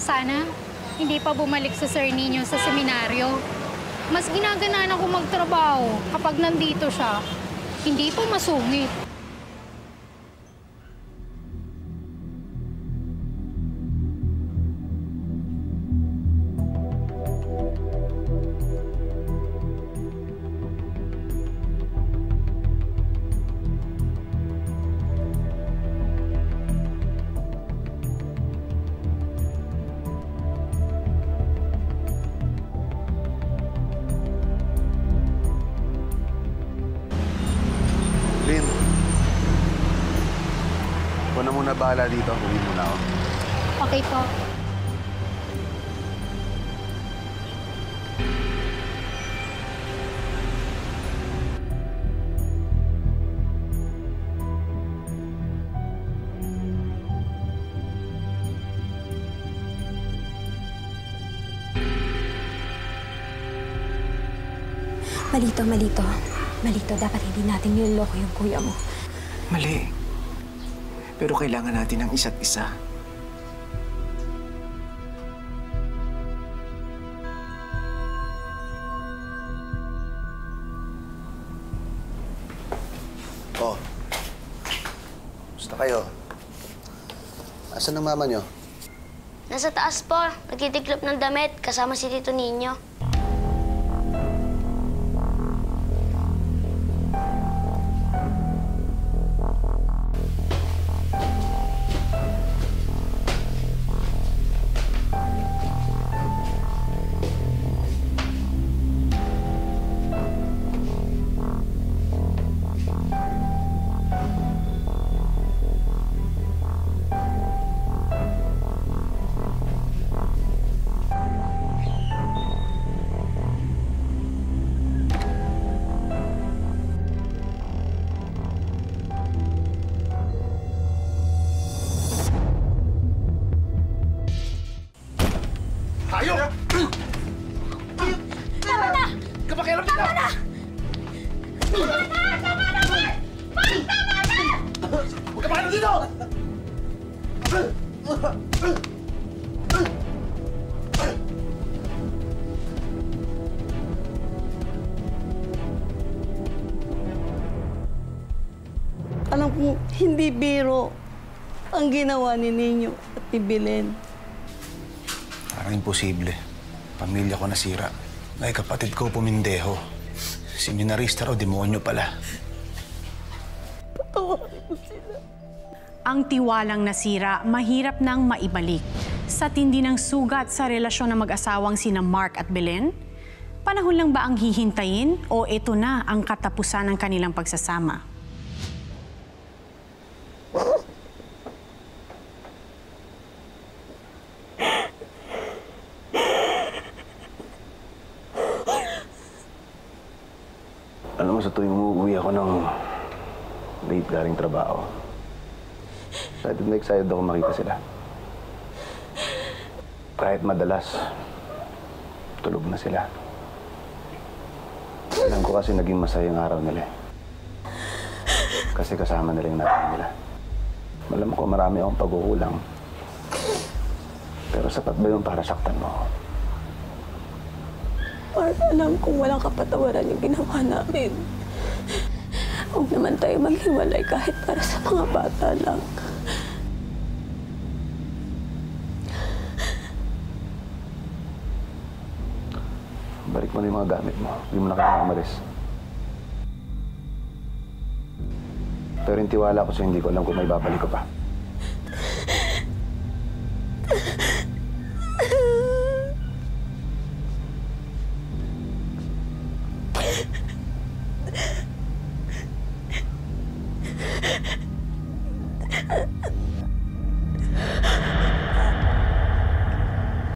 Sana hindi pa bumalik sa Sir Nino sa seminaryo. Mas ginaganaan ako magtrabaho kapag nandito siya. Hindi pa masungit. Lynn, ako na muna bahala dito. Uwi muna ako. Okay po. Malito, Malito. Malito, dapat hindi natin niloloko yung kuya mo. Mali. Pero kailangan natin ng isa't isa. Oh. Gusto kayo? Asan ang mama niyo? Nasa taas po. Nagtitiklop ng damit kasama si Tito Nino. Tayo! Tama na! Kapakialam dito! Tama na! Tama na! Tama na, Mark! Mark, tama na! Huwag kapakialam dito! Alam kong hindi biro ang ginawa ni Nino at ni Belen. Parang imposible. Pamilya ko nasira. Ay, kapatid ko pumindeho. Seminarista raw, demonyo pala. Patawarin mo sila. Ang tiwalang nasira, mahirap nang maibalik. Sa tindi ng sugat sa relasyon ng mag-asawang sina Mark at Belen, panahon lang ba ang hihintayin o ito na ang katapusan ng kanilang pagsasama? Alam mo, sa tuwing umuwi ako ng late galing trabaho, excited ako makita sila. Kahit madalas, tulog na sila. Alam ko kasi naging masayang araw nila. Kasi kasama nila yung nanay nila. Alam ko marami akong pagkukulang. Pero sapat ba yun para saktan mo ako? Mark, alam kong walang kapatawaran yung ginawa namin. Huwag naman tayo maghiwalay kahit para sa mga bata lang. Balik mo na yung mga gamit mo. Hindi mo na kailangan umalis. Pero yung tiwala ko sa'yo, hindi ko alam kung may babalik ko pa.